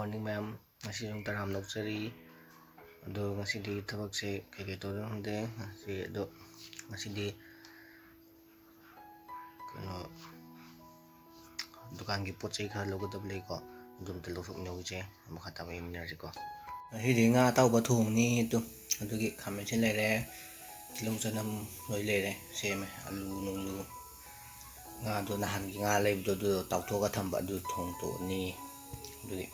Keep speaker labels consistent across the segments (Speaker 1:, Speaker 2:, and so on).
Speaker 1: morning ma'am. Ngasi yung taram nagtsari. Ado ngasi di tabag si kay to hindi ngasi do ngasi di kano dukan gi pot sai kha logo tablay ko dum talo sok nyaw je makata ba imner ko. Hidi nga taw ba thung ni to adugi khamen sin lere tilong sanam loi lere seme alu nulu nga do nahan gi nga leib do taw to ka thamba du thong to ni adugi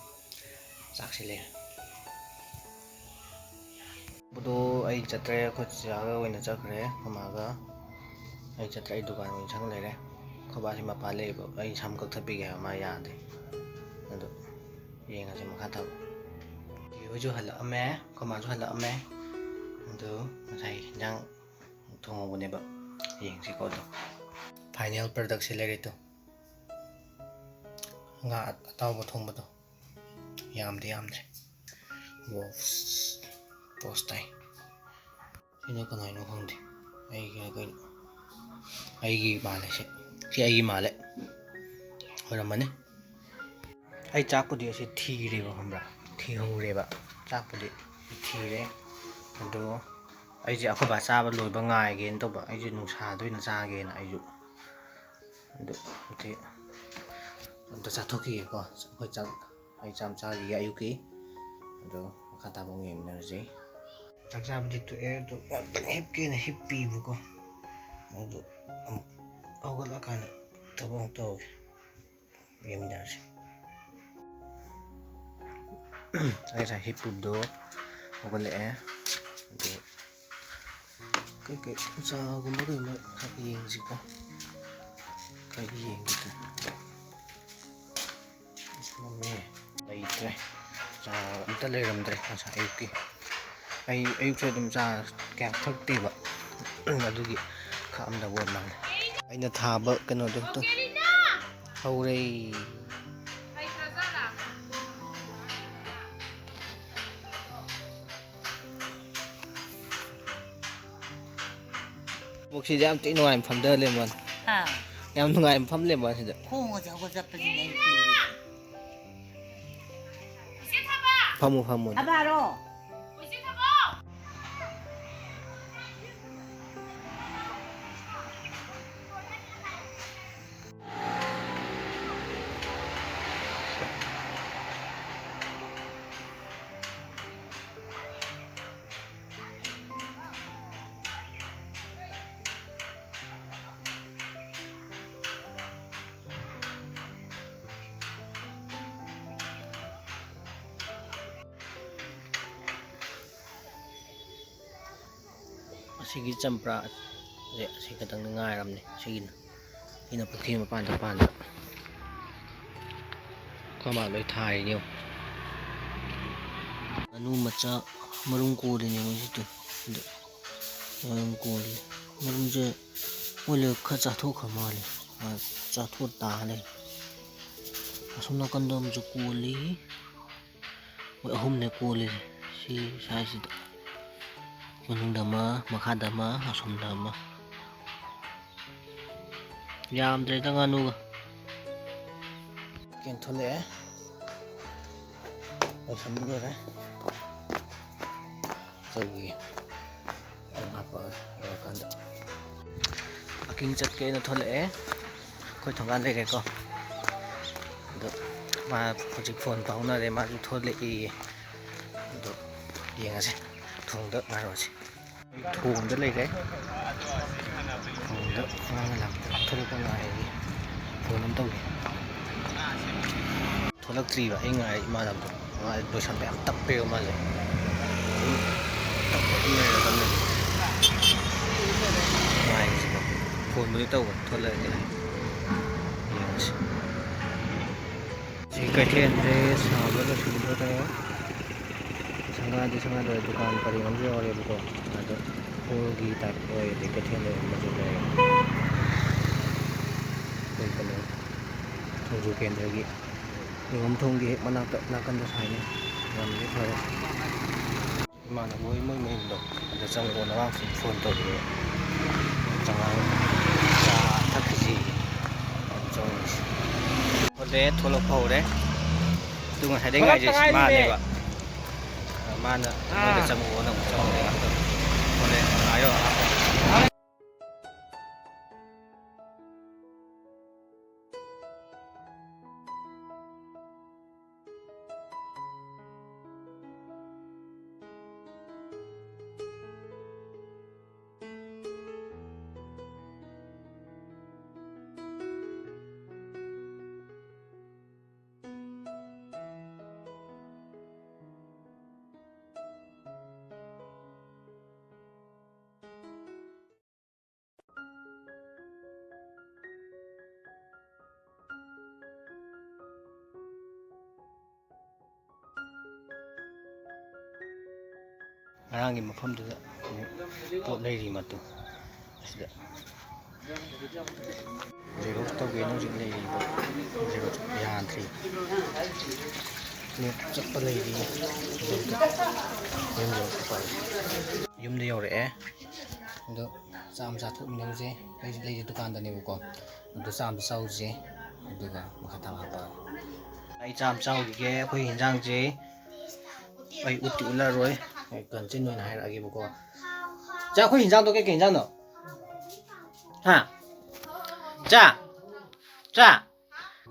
Speaker 1: sak si lere budo ai chatre ko jaga oina chakre kamaga ai chatre ai dukan oin sang lere khoba si mapa le ai sam kak thapi ga ma ya de ado yenga si makha thab yu ju hala ame koma ju hala ame ado sai jang thong bo ne ba yeng si ko do final product si lere to nga ataw bo thong ba to yamde wolves post tay sino ka nai no hongde ai gi male si ai gi male ora mane ai chak pudi si thi re ba hambra thi ho re ba chak pudi thi re ado ai ji akhoba cha ba loi ba ngai gen to ba ai ji nu sa doi na cha ge na ai ju ado ti ado cha thoki ko hoi chak ai cham cha gi ayuki ado kata bong em na ji chak cha budi to e to hip ke na hip pi bu ko ado awal akan tabong to em na ji ai sa hip do awal e ado cái sa ko mo rin ma yeng ji ko kai yeng gitu ismame ai tre sa ita le ram tre sa ayuki ai ayuk sa dum sa kyak thak te ba adugi kham da won mang aina thaba kano do to haure Bukti jam ti nuai pham da le mon ha yam nuai pham le mon sida khong ga jago jap ji nei phamu abaro sige champra re sige katang ngai ram ni sige ina pukhi ma pan kama loi thai ni anu macha marung ko de ni mo situ marung ko li marung je ole kha cha tho khama le cha tho ta le asumna kandom ju ko li wa hum ne ko li si sai si Manung dama, makha dama, asum dama. Yam tre ta nganu ga. Ken thole. Asum ga re. Sagi. Apa kan. Aking chat ke na thole. Khoi thongan le ko. Do ma project phone pa una re ma ju thole e. Do yenga se. Thong đỡ mà rồi thùng rất lấy cái thùng đỡ làm thôi con này phun lắm tôi thôi lắc gì vậy ngày mà làm đôi sản phẩm tập bèo mà rồi tập cái này là con này ngoài phun mới tàu thôi lại cái này chỉ cái trên đây sao rất là sulit thôi Sangat dukaan paringan dia oleh buku ada hogi tak oi dekat hele masuk le đây cái này thông du kèn lagi ngom thong gi mana tak nakan da sai ni ngam ni thôi mana boy mới dok ada sang ko na phone to ni jangan tak ji trong ode tholo phau de ꯑꯗꯨ ꯉꯁꯥꯏꯗꯩ ꯉꯥꯏꯁꯦ ꯃꯥꯅꯦꯕ ꯃꯥꯅ ꯑꯩꯉꯣꯟꯗ ꯆꯪꯉꯛꯑꯣꯅ ꯑꯃꯨꯛ ꯆꯪꯉꯛꯑꯦ ꯉꯥꯛꯇꯪ ꯍꯣꯔꯦꯟ ꯉꯥꯏꯔꯣ ꯉꯔꯥꯡꯒꯤ ꯃꯐꯝꯗꯨꯗ ꯄꯣꯠ ꯂꯩꯔꯤ ꯃꯇꯨꯡ ꯑꯁꯤꯗ ꯖꯦꯔꯣꯛꯁ ꯇꯧꯒꯦꯅ ꯍꯧꯖꯤꯛ ꯂꯩꯔꯤꯕ ꯖꯦꯔꯣꯛꯁ ꯌꯥꯗ꯭ꯔꯤ ꯆꯠꯄ ꯂꯩꯔꯤ ꯌꯨꯝꯗ ꯌꯧꯔꯛꯑꯦ ꯑꯗꯣ ꯆꯥ ꯑꯃ ꯆꯥꯊꯣꯛꯃꯤꯟꯅꯧꯁꯦ ꯂꯩꯁꯦ ꯗꯨꯀꯥꯟꯗꯅꯦꯕꯀꯣ ꯑꯗꯣ ꯆꯥ ꯑꯃ ꯆꯥꯎꯁꯦ ꯑꯗꯨꯒ ꯃꯈꯥ ꯇꯥꯅ ꯑꯩ ꯆꯥ ꯑꯃ ꯆꯥꯎꯈꯤꯒꯦ ꯑꯩꯈꯣꯏ ꯌꯦꯟꯖꯥꯡꯁꯦ ꯑꯩ ꯎꯠꯇꯤ ꯎꯠꯂꯔꯣꯏ ꯀꯟꯆꯤꯟ ꯑꯣꯏꯅ ꯍꯥꯏꯔꯛꯑꯒꯦꯕꯀꯣ ꯆꯥ ꯑꯩꯈꯣꯏ ꯌꯦꯟꯖꯥꯡꯗꯣ ꯀꯩꯀꯩ ꯌꯦꯟꯖꯥꯡꯅꯣ ꯍꯥ ꯆꯥ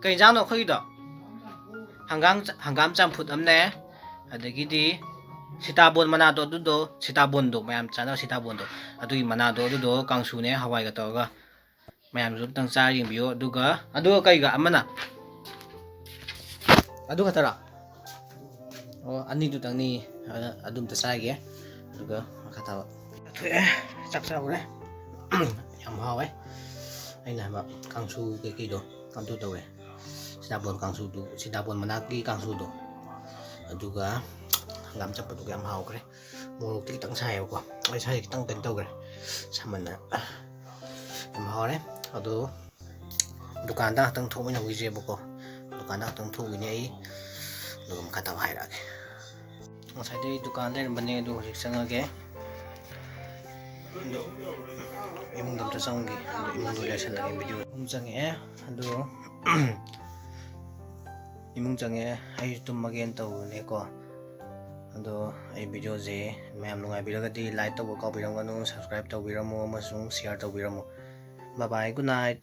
Speaker 1: ꯀꯩ ꯌꯦꯟꯖꯥꯡꯅꯣ ꯑꯩꯈꯣꯏꯒꯤꯗꯣ ꯍꯪꯒꯥꯝ ꯆꯝꯐꯨꯠ ꯑꯃꯅꯦ ꯑꯗꯒꯤꯗꯤ ꯁꯤꯇꯥꯕꯣꯟ ꯃꯅꯥꯗꯣ ꯑꯗꯨꯗꯣ ꯁꯤꯇꯥꯕꯣꯟꯗꯣ ꯃꯌꯥꯝ ꯆꯥꯅꯕ ꯁꯤꯇꯥꯕꯣꯟꯗꯣ ꯑꯗꯨꯒꯤ ꯃꯅꯥꯗꯣ ꯑꯗꯨꯗꯣ ꯀꯥꯡꯁꯨꯅꯦ ꯍꯋꯥꯏꯒ ꯇꯧꯔꯒ ꯃꯌꯥꯝꯁꯨ ꯑꯝꯇꯪ ꯆꯥꯔ ꯌꯦꯡꯕꯤꯌꯣ ꯑꯗꯨꯒ ꯀꯩꯒ ꯑꯃꯅ ꯑꯗꯨ ꯈꯛꯇꯔꯥ ꯑꯣ ꯑꯅꯤꯗꯨꯇꯪꯅꯤ ꯑꯗꯨꯝꯇ ꯆꯥꯒꯦ ꯑꯗꯨꯒ ꯃꯈꯥ ꯇꯥꯕ ꯊꯣꯛꯑꯦ ꯆꯥꯛ ꯆꯥꯎꯔꯦ ꯌꯥꯝ ꯍꯥꯎꯋꯦ ꯑꯩꯅ ꯍꯥꯏꯕ ꯀꯥꯡꯁꯨ ꯀꯩꯀꯩꯗꯣ ꯑꯗꯨ ꯇꯧꯔꯦ ꯁꯤꯇꯥꯕꯣꯟ ꯃꯅꯥꯛꯀꯤ ꯀꯥꯡꯁꯨꯗꯣ ꯑꯗꯨꯒ ꯍꯪꯒꯥꯝ ꯆꯝꯐꯨꯠꯇꯨꯒ ꯌꯥꯝ ꯍꯥꯎꯈ꯭ꯔꯦ ꯃꯣꯔꯣꯛꯇꯤ ꯈꯤꯇꯪ ꯁꯥꯏꯌꯦꯕꯀꯣ ꯑꯩ ꯁꯥꯏꯁꯦ ꯈꯤꯇꯪ ꯀꯩꯅꯣ ꯇꯧꯈ꯭ꯔꯦ ꯁꯥꯃꯟꯅ ꯌꯥꯝ ꯍꯥꯎꯔꯦ ꯑꯗꯣ ꯗꯨꯀꯥꯟꯗ ꯉꯥꯛꯇꯪ ꯊꯣꯛꯃꯤꯟꯅꯈꯤꯁꯦꯕꯀꯣ ꯗꯨꯀꯥꯟꯗ ꯉꯥꯛꯇꯪ ꯊꯣꯛꯎꯈꯤꯅꯤ ꯑꯩ ꯑꯗꯨꯒ ꯃꯈꯥ ꯇꯥꯕ ꯍꯥꯏꯔꯛꯑꯒꯦ ꯉꯁꯥꯏꯗꯩ ꯗꯨꯀꯥꯟ ꯂꯩꯔꯝꯕꯅꯦ ꯑꯗꯨ ꯍꯧꯖꯤꯛ ꯆꯪꯉꯒꯦ ꯑꯗꯣ ꯏꯃꯨꯡꯗ ꯑꯝꯇ ꯆꯪꯒꯦ ꯑꯗꯣ ꯏꯃꯨꯡꯗꯣ ꯂꯩꯁꯜꯂꯒꯦ ꯚꯤꯗꯤꯑꯣ ꯏꯃꯨꯡ ꯆꯪꯉꯛꯑꯦ ꯑꯗꯣ ꯏꯃꯨꯡ ꯆꯪꯉꯛꯑꯦ ꯑꯩꯁꯨ ꯇꯨꯝꯃꯒꯦꯅ ꯇꯧꯕꯅꯦꯀꯣ ꯑꯗꯣ ꯑꯩ ꯚꯤꯗꯤꯑꯣꯁꯦ ꯃꯌꯥꯝ ꯅꯨꯡꯉꯥꯏꯕꯤꯔꯒꯗꯤ ꯂꯥꯏꯛ ꯇꯧꯕ ꯀꯥꯎꯕꯤꯔꯝꯒꯅꯨ ꯁꯕꯁꯀ꯭ꯔꯥꯏꯕ ꯇꯧꯕꯤꯔꯝꯃꯨ ꯑꯃꯁꯨꯡ ꯁꯤꯌꯥꯔ ꯇꯧꯕꯤꯔꯝꯃꯨ ꯕꯥꯏ ꯕꯥꯏ ꯒꯨꯗ ꯅꯥꯏꯠ